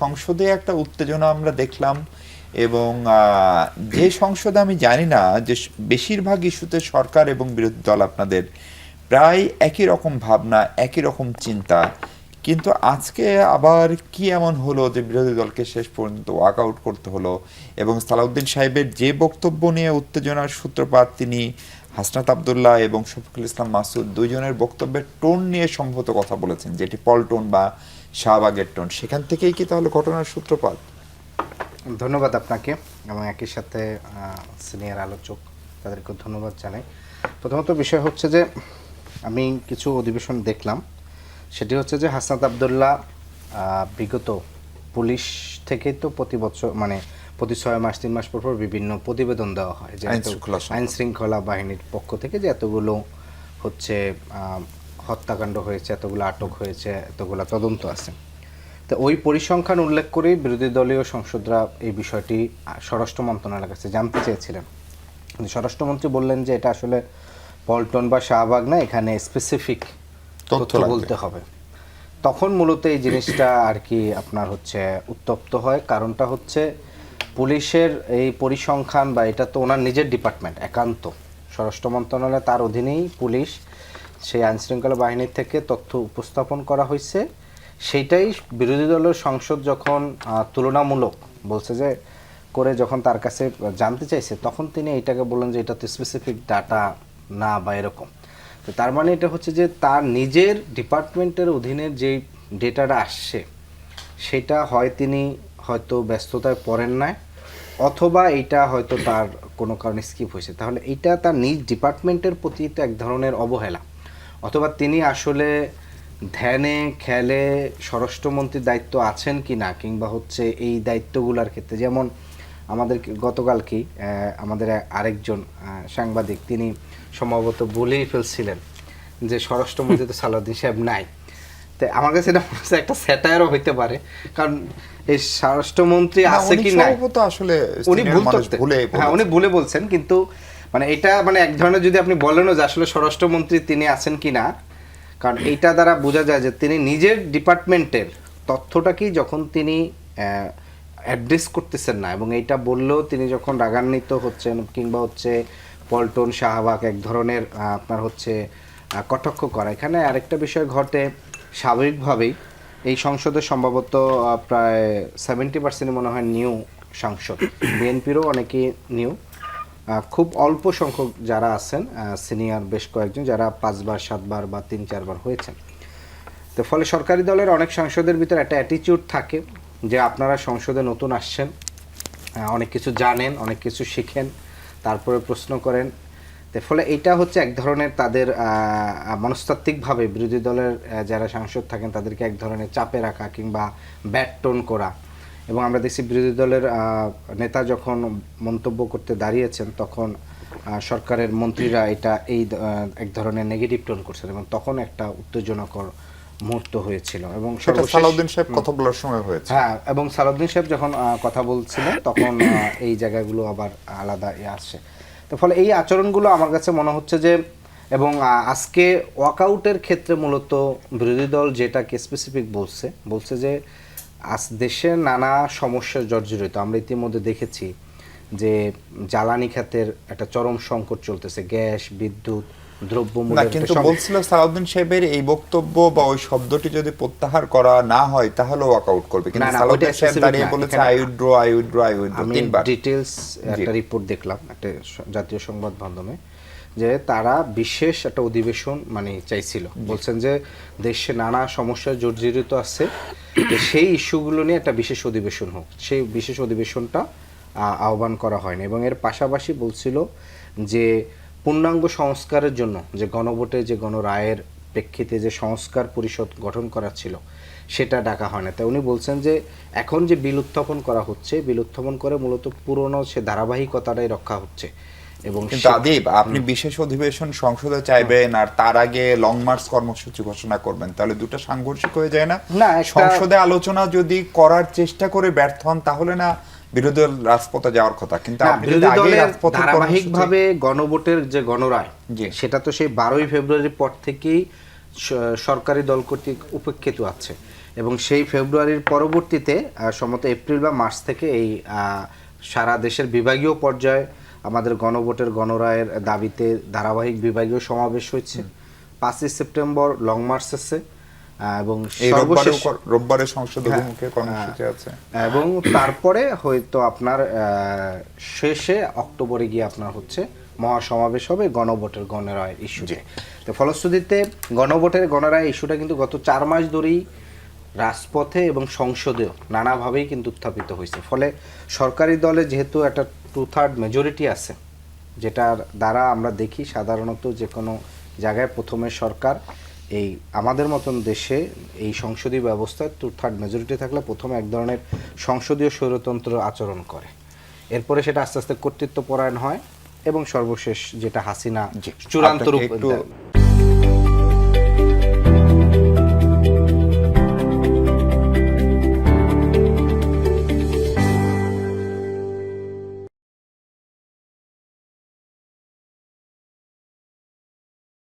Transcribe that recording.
সংসদে একটা উত্তেজনা আমরা দেখলাম এবং যে সংসদে আমি জানি না যে বেশিরভাগ ইস্যুতে সরকার এবং বিরোধী দল আপনাদের প্রায় একই রকম ভাবনা, একই রকম চিন্তা, কিন্তু আজকে আবার কি এমন হলো যে বিরোধী দলকে শেষ পর্যন্ত ওয়াকআউট করতে হলো? এবং সালাউদ্দিন সাহেবের যে বক্তব্য নিয়ে উত্তেজনার সূত্রপাত, তিনি হাসনাত আবদুল্লাহ এবং শফিকুল ইসলাম মাসুদ দুইজনের বক্তব্যের টোন নিয়ে সম্ভবত কথা বলেছেন, যেটি পল্টন বা শাহবাগের টোন, সেখান থেকেই কি তাহলে ঘটনার সূত্রপাত? ধন্যবাদ আপনাকে এবং একই সাথে সিনিয়র আলোচক তাদেরকে ধন্যবাদ জানাই। প্রথমত বিষয় হচ্ছে যে আমি কিছু অধিবেশন দেখলাম, সেটি হচ্ছে যে হাসনাত আবদুল্লাহ বিগত পুলিশ থেকেই তো প্রতি বছর মানে প্রতি 6 মাস 3 মাস পর পর বিভিন্ন প্রতিবেদন দেওয়া হয় যে আইন শৃঙ্খলা বাহিনীর পক্ষ থেকে যে এতগুলো হচ্ছে হত্যাকাণ্ড হয়েছে, এতগুলো আটক হয়েছে, এতগুলো তদন্ত আছে। তো ওই পরিসংখ্যান উল্লেখ করেই বিরোধী দলীয় সংসদরা এই বিষয়টি স্বরাষ্ট্র মন্ত্রণালয়ের কাছে জানতে চেয়েছিলেন। স্বরাষ্ট্রমন্ত্রী বললেন যে এটা আসলে পল্টন বা শাহবাগ না, এখানে স্পেসিফিক তথ্য বলতে হবে। তখন মূলত এই জিনিসটা আর কি আপনার হচ্ছে উত্তপ্ত হয়। কারণটা হচ্ছে পুলিশের এই পরিসংখ্যান বা এটা তো ওনার নিজের ডিপার্টমেন্ট, একান্ত স্বরাষ্ট্র মন্ত্রণালয়, তার অধীনেই পুলিশ, সেই আইনশৃঙ্খলা বাহিনীর থেকে তথ্য উপস্থাপন করা হয়েছে। সেইটাই বিরোধী দলের সংসদ যখন তুলনামূলক বলছে যে করে যখন তার কাছে জানতে চাইছে, তখন তিনি এইটাকে বললেন যে এটা তো স্পেসিফিক ডাটা না বা এরকম। তো তার মানে এটা হচ্ছে যে তার নিজের ডিপার্টমেন্টের অধীনের যে ডেটাটা আসছে সেটা হয় তিনি হয়তো ব্যস্ততায় পড়েন নাই, অথবা এইটা হয়তো তার কোনো কারণে স্কিপ হয়েছে। তাহলে এইটা তার নিজ ডিপার্টমেন্টের প্রতি তো এক ধরনের অবহেলা, অথবা তিনি আসলে ধ্যানে খেলে স্বরাষ্ট্রমন্ত্রীর দায়িত্ব আছেন কি না, কিংবা হচ্ছে এই দায়িত্বগুলোর ক্ষেত্রে যেমন আমাদের গতকালকেই আমাদের আরেকজন সাংবাদিক তিনি সম্ভবত বলেই ফেলছিলেন যে স্বরাষ্ট্রমন্ত্রী তো সালাউদ্দিন সাহেব নাই। তো আমার কাছে এটা মনে হচ্ছে একটা স্যাটায়ারও হইতে পারে, কারণ এই স্বরাষ্ট্রমন্ত্রী আছে কি না আসলে উনি উনি ভুলে বলছেন, কিন্তু মানে এটা মানে এক ধরনের যদি আপনি বলেনও যে আসলে স্বরাষ্ট্রমন্ত্রী তিনি আছেন কি না, কারণ এইটা দ্বারা বোঝা যায় যে তিনি নিজের ডিপার্টমেন্টের তথ্যটাকেই যখন তিনি অ্যাড্রেস করতেছেন না, এবং এইটা বললেও তিনি যখন রাগান্বিত হচ্ছেন কিংবা হচ্ছে পল্টন শাহবাগ এক ধরনের আপনার হচ্ছে কটাক্ষ করা। এখানে আরেকটা বিষয় ঘটে, স্বাভাবিকভাবেই এই সংসদে সম্ভবত প্রায় 70% মনে হয় নিউ সাংসদ, বিএনপিরও অনেকেই নিউ, খুব অল্প সংখ্যক যারা আছেন সিনিয়র বেশ কয়েকজন যারা 5 বার 7 বার বা 3-4 বার হয়েছেন। তো ফলে সরকারি দলের অনেক সাংসদের ভিতরে একটা অ্যাটিটিউড থাকে যে আপনারা সংসদে নতুন আসছেন, অনেক কিছু জানেন, অনেক কিছু শিখেন, তারপরে প্রশ্ন করেন। তো ফলে এটা হচ্ছে এক ধরনের তাদের মনস্তাত্ত্বিকভাবে বিরোধী দলের যারা সাংসদ থাকেন তাদেরকে এক ধরনের চাপে রাখা কিংবা ব্যাড টোন করা। এবং আমরা দেখছি বিরোধী দলের নেতা যখন মন্তব্য করতে দাঁড়িয়েছেন তখন সরকারের মন্ত্রীরা এটা এই এক ধরনের নেগেটিভ টোন করছেন, এবং তখন একটা উত্তেজনাকর মুহূর্ত হয়েছিল। এবং সালাউদ্দিন সাহেব কথা বলার সময় হয়েছে, হ্যাঁ, এবং সালাউদ্দিন সাহেব যখন কথা বলছিলেন তখন এই জায়গাগুলো আবার আলাদা আসছে। তো ফলে এই আচরণগুলো আমার কাছে মনে হচ্ছে যে, এবং আজকে ওয়াকআউটের ক্ষেত্রে মূলত বিরোধী দল যেটাকে স্পেসিফিক বলছে যে আজ দেশে নানা সমস্যার জর্জরিত। আমরা ইতিমধ্যে দেখেছি যে জ্বালানি খাতের একটা চরম সংকট চলতেছে, গ্যাস, বিদ্যুৎ, দ্রব্যমূল্যের। কিন্তু বলছিল সালাউদ্দিন সাহেবের এই বক্তব্য বা ওই শব্দটি যদি প্রত্যাহার করা না হয় তাহলে ওয়াকআউট করবে, কিন্তু সালাউদ্দিন সাহেব দাঁড়িয়ে বলেছে আই উইথড্র তিনবার। ডিটেইলস একটা রিপোর্ট দেখলাম একটা জাতীয় সংবাদ মাধ্যমে, যে তারা বিশেষ একটা অধিবেশন মানে চাইছিল, বলছেন যে দেশে নানা সমস্যা জর্জরিত আছে, সেই ইস্যুগুলো নিয়ে একটা বিশেষ অধিবেশন হোক। সেই বিশেষ অধিবেশনটা আহ্বান করা হয়নি, এবং এর পাশাপাশি বলছিল যে পূর্ণাঙ্গ সংস্কারের জন্য যে গণভোটে যে গণরায়ের প্রেক্ষিতে যে সংস্কার পরিষদ গঠন করা ছিল সেটা ডাকা হয় না। তাই উনি বলছেন যে এখন যে বিল উত্থাপন করা হচ্ছে, বিল উত্থাপন করে মূলত পুরনো সে ধারাবাহিকতাটাই রক্ষা হচ্ছে। এবং কিন্তু আদিব, আপনি বিশেষ অধিবেশন সংসদে চাইবেন আর তার আগে লং মার্চ কর্মসূচি ঘোষণা করবেন, তাহলে দুটো সাংঘর্ষিক হয়ে যায় না? সংসদে আলোচনা যদি করার চেষ্টা করে ব্যর্থ হন তাহলে না বিরোধী দল রাজপথে যাওয়ার কথা, কিন্তু ধারাবাহিকভাবে গণভোটের যে গণরায় সেটা তো সেই 12ই ফেব্রুয়ারির পর থেকেই সরকারি দল কর্তৃক উপেক্ষিত আছে, এবং সেই ফেব্রুয়ারির পরবর্তীতে সম্ভবত এপ্রিল বা মার্চ থেকে এই সারা দেশের বিভাগীয় পর্যায়ে আমাদের গণভোটের গণরায়ের দাবিতে ধারাবাহিক বিভাগীয় সমাবেশ হয়েছে। 5ই সেপ্টেম্বর লং মার্চ আছে এবং এই সর্বশেষ রোববারে সংসদ অভিমুখে কর্মসূচি আছে এবং তারপরে হয়তো আপনার শেষে অক্টোবরে গিয়ে আপনার হচ্ছে মহাসমাবেশ হবে গণভোটের গণরায় ইস্যুতে। তো ফলশ্রুতিতে গণভোটের গণরায় ইস্যুটা কিন্তু গত 4 মাস ধরেই রাজপথে এবং সংসদেও নানাভাবেই কিন্তু উত্থাপিত হয়েছে। ফলে সরকারি দলে যেহেতু একটা 2/3 মেজরিটি আছে, যেটার দ্বারা আমরা দেখি সাধারণত যে কোনো জায়গায় প্রথমে সরকার এই আমাদের মতন দেশে এই সংসদীয় ব্যবস্থায় 2/3 মেজরিটি থাকলে প্রথমে এক ধরনের সংসদীয় স্বৈরতন্ত্র আচরণ করে, এরপরে সেটা আস্তে আস্তে কর্তৃত্ব পরায়ণ হয় এবং সর্বশেষ যেটা হাসিনা চূড়ান্ত রূপ একটু দেয়।